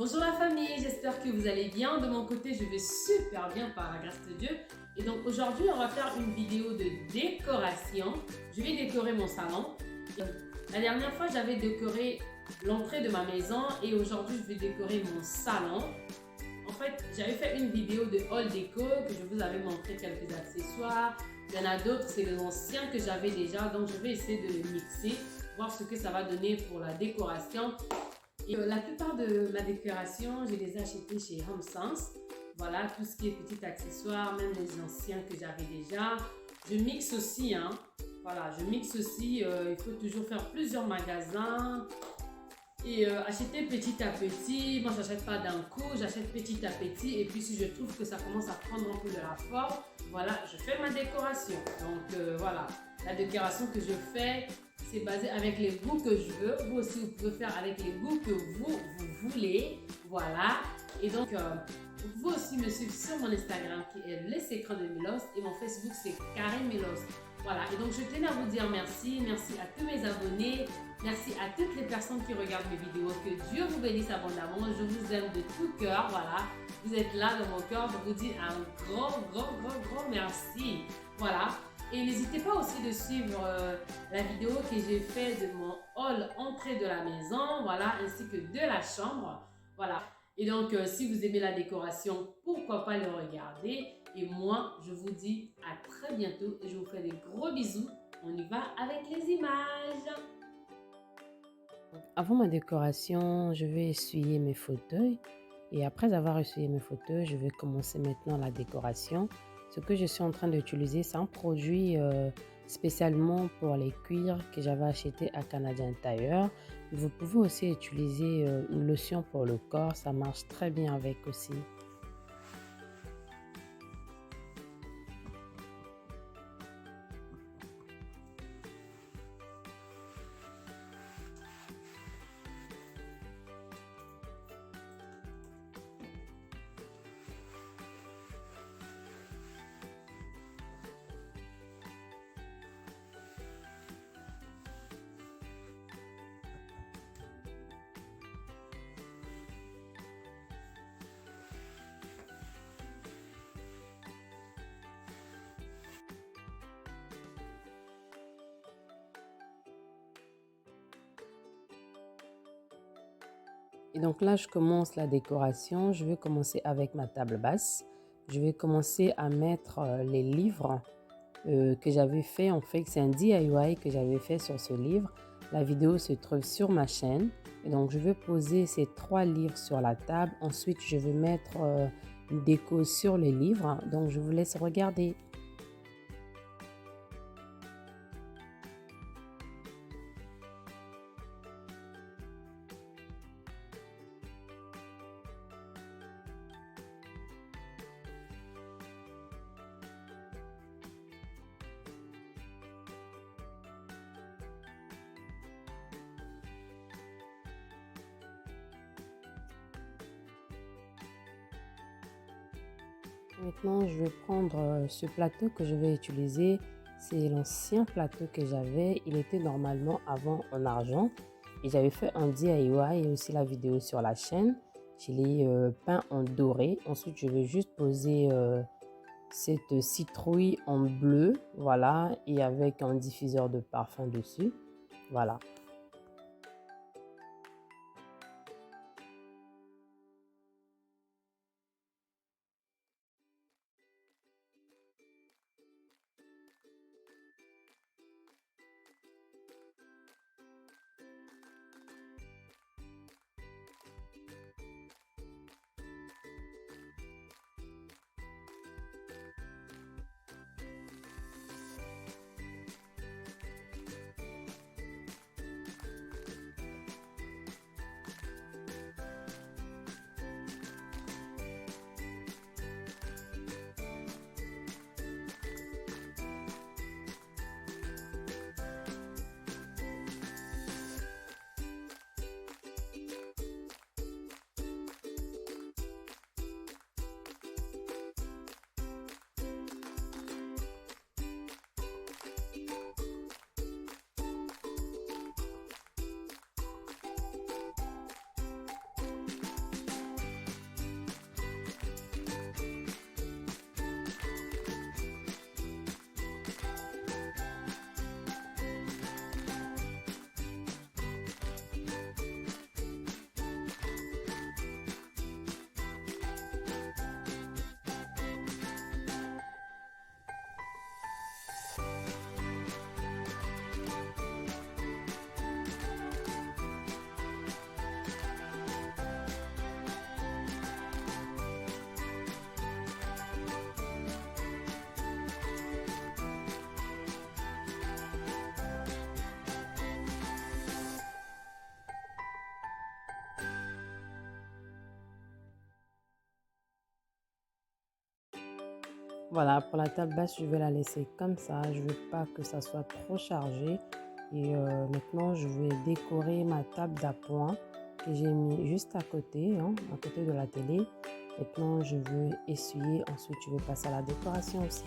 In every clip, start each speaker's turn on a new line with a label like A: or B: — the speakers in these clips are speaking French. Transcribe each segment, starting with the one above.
A: Bonjour la famille, j'espère que vous allez bien. De mon côté, je vais super bien par la grâce de Dieu. Et donc aujourd'hui, on va faire une vidéo de décoration. Je vais décorer mon salon. La dernière fois, j'avais décoré l'entrée de ma maison et aujourd'hui, je vais décorer mon salon. En fait, j'avais fait une vidéo de haul déco que je vous avais montré quelques accessoires. Il y en a d'autres, c'est les anciens que j'avais déjà. Donc, je vais essayer de les mixer, voir ce que ça va donner pour la décoration. Et la plupart de ma décoration, je les ai achetés chez HomeSense. Voilà, tout ce qui est petits accessoires, même les anciens que j'avais déjà. Je mixe aussi, hein. Voilà, je mixe aussi. Il faut toujours faire plusieurs magasins et acheter petit à petit. Moi, j'achète pas d'un coup, j'achète petit à petit. Et puis, si je trouve que ça commence à prendre un peu de la forme, voilà, je fais ma décoration. Donc, voilà, la décoration que je fais, c'est basé avec les goûts que je veux. Vous aussi, vous pouvez faire avec les goûts que vous voulez. Voilà. Et donc, vous pouvez aussi me suivre sur mon Instagram qui est Les Secrets de Milos et mon Facebook c'est Karine Milos. Voilà. Et donc, je tenais à vous dire merci. Merci à tous mes abonnés. Merci à toutes les personnes qui regardent mes vidéos. Que Dieu vous bénisse abondamment. Je vous aime de tout cœur. Voilà. Vous êtes là dans mon cœur. Je vous dis un grand merci. Voilà. Et n'hésitez pas aussi de suivre la vidéo que j'ai faite de mon hall entrée de la maison, voilà, ainsi que de la chambre, voilà. Et donc, si vous aimez la décoration, pourquoi pas le regarder. Et moi, je vous dis à très bientôt et je vous fais des gros bisous. On y va avec les images.
B: Avant ma décoration, je vais essuyer mes fauteuils et après avoir essuyé mes fauteuils, je vais commencer maintenant la décoration. Ce que je suis en train d'utiliser, c'est un produit spécialement pour les cuirs que j'avais acheté à Canadian Tire. Vous pouvez aussi utiliser une lotion pour le corps, ça marche très bien avec aussi. Et donc là, je commence la décoration. Je vais commencer avec ma table basse. Je vais commencer à mettre les livres que j'avais fait. En fait, c'est un DIY que j'avais fait sur ce livre. La vidéo se trouve sur ma chaîne. Et donc, je vais poser ces 3 livres sur la table. Ensuite, je vais mettre une déco sur les livres. Donc, je vous laisse regarder. Maintenant, je vais prendre ce plateau que je vais utiliser. C'est l'ancien plateau que j'avais. Il était normalement avant en argent. Et j'avais fait un DIY et aussi la vidéo sur la chaîne. Je l'ai peint en doré. Ensuite, je vais juste poser cette citrouille en bleu. Voilà. Et avec un diffuseur de parfum dessus. Voilà. Voilà, pour la table basse, je vais la laisser comme ça. Je veux pas que ça soit trop chargé. Et maintenant, je vais décorer ma table d'appoint que j'ai mis juste à côté de la télé. Maintenant, je veux essuyer. Ensuite, je vais passer à la décoration aussi.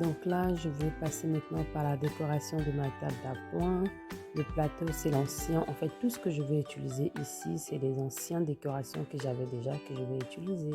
B: Donc là, je vais passer maintenant par la décoration de ma table d'appoint. Le plateau, c'est l'ancien. En fait, tout ce que je vais utiliser ici, c'est les anciennes décorations que j'avais déjà, que je vais utiliser.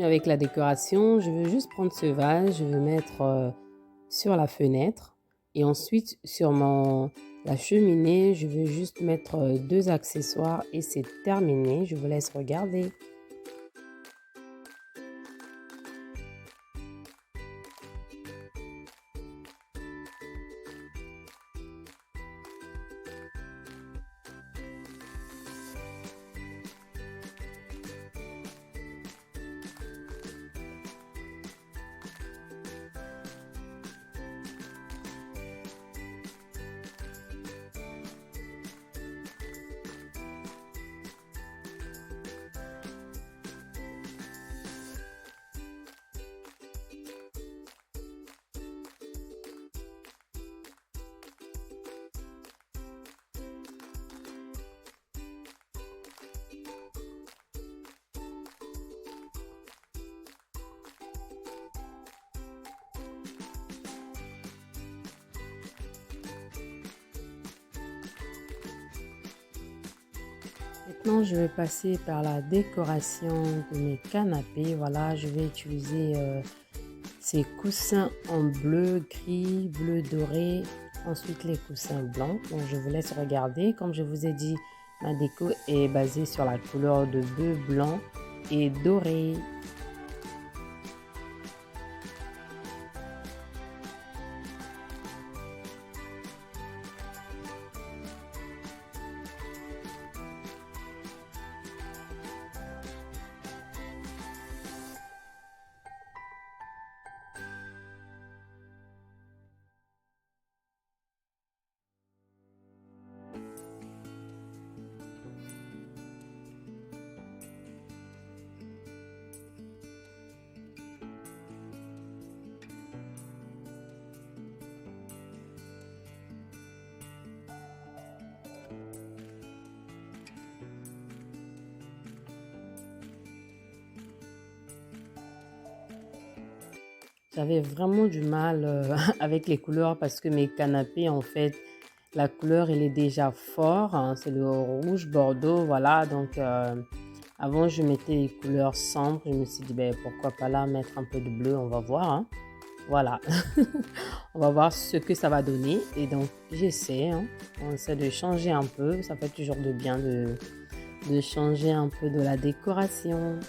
B: Avec la décoration, je veux juste prendre ce vase, je veux mettre sur la fenêtre et ensuite sur la cheminée, je veux juste mettre deux accessoires et c'est terminé. Je vous laisse regarder. Maintenant, je vais passer par la décoration de mes canapés. Voilà, je vais utiliser ces coussins en bleu, gris, bleu doré. Ensuite, les coussins blancs. Donc, je vous laisse regarder. Comme je vous ai dit, ma déco est basée sur la couleur de bleu, blanc et doré. J'avais vraiment du mal avec les couleurs parce que mes canapés, en fait, la couleur, elle est déjà fort, hein, c'est le rouge bordeaux, voilà. Donc, avant, je mettais les couleurs sombres. Je me suis dit, ben, pourquoi pas là mettre un peu de bleu, on va voir, hein. voilà. On va voir ce que ça va donner. Et donc, j'essaie. Hein. On essaie de changer un peu. Ça fait toujours de bien de changer un peu de la décoration.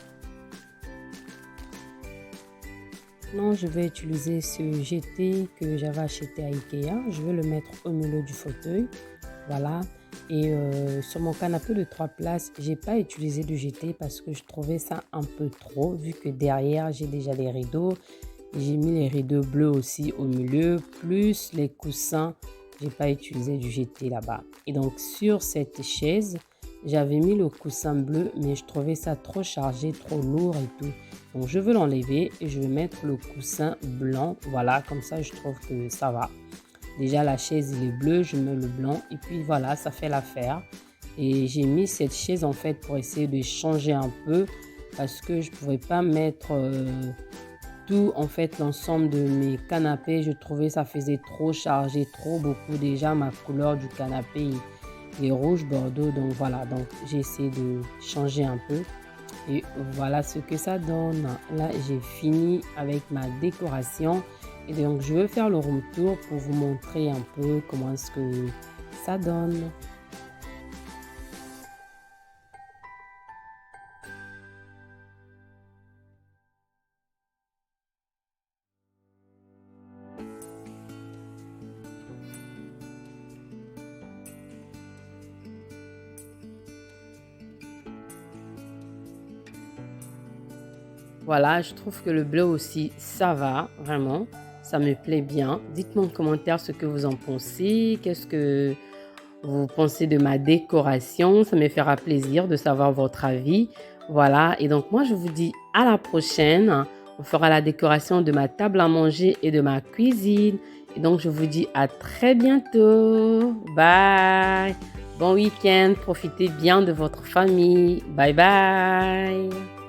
B: Maintenant, je vais utiliser ce GT que j'avais acheté à Ikea. Je vais le mettre au milieu du fauteuil. Voilà. Et sur mon canapé de 3 places, j'ai pas utilisé du GT parce que je trouvais ça un peu trop, vu que derrière, j'ai déjà les rideaux. J'ai mis les rideaux bleus aussi au milieu, plus les coussins. J'ai pas utilisé du GT là-bas. Et donc, sur cette chaise, j'avais mis le coussin bleu, mais je trouvais ça trop chargé, trop lourd et tout. Donc, je veux l'enlever et je vais mettre le coussin blanc. Voilà, comme ça, je trouve que ça va. Déjà, la chaise, il est bleu, je mets le blanc. Et puis, voilà, ça fait l'affaire. Et j'ai mis cette chaise, en fait, pour essayer de changer un peu. Parce que je ne pouvais pas mettre tout, en fait, l'ensemble de mes canapés. Je trouvais ça faisait trop chargé, trop beaucoup. Déjà, ma couleur du canapé est rouge bordeaux. Donc, voilà. Donc, j'ai essayé de changer un peu. Et voilà ce que ça donne. Là, j'ai fini avec ma décoration. Et donc, je vais faire le room tour pour vous montrer un peu comment est-ce que ça donne. Voilà, je trouve que le bleu aussi, ça va, vraiment. Ça me plaît bien. Dites-moi en commentaire ce que vous en pensez. Qu'est-ce que vous pensez de ma décoration? Ça me fera plaisir de savoir votre avis. Voilà, et donc moi, je vous dis à la prochaine. On fera la décoration de ma table à manger et de ma cuisine. Et donc, je vous dis à très bientôt. Bye. Bon week-end. Profitez bien de votre famille. Bye bye.